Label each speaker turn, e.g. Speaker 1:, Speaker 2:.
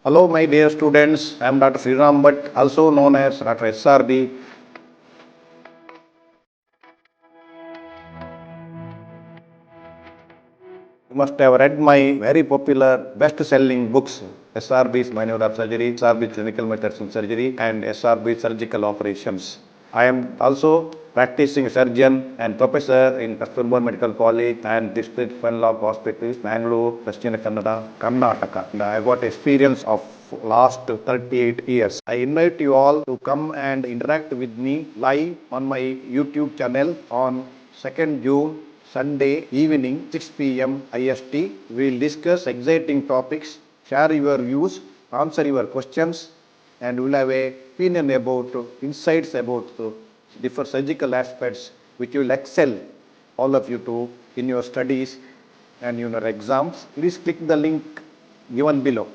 Speaker 1: Hello, my dear students. I am Dr. Sriram Bhatt, also known as Dr. SRB. You must have read my very popular best-selling books, SRB's Manual of Surgery, SRB Clinical Methods in Surgery, and SRB Surgical Operations. I am also practicing surgeon and professor in Kasturba Medical College and District Funlock Hospital, Bangalore, Western Kannada, Karnataka. And I got experience of last 38 years. I invite you all to come and interact with me live on my YouTube channel on 2nd June Sunday evening 6 p.m. IST. We will discuss exciting topics, share your views, answer your questions, and we will have a opinion about insights about different surgical aspects which will excel all of you to in your studies and in your exams. Please click the link given below.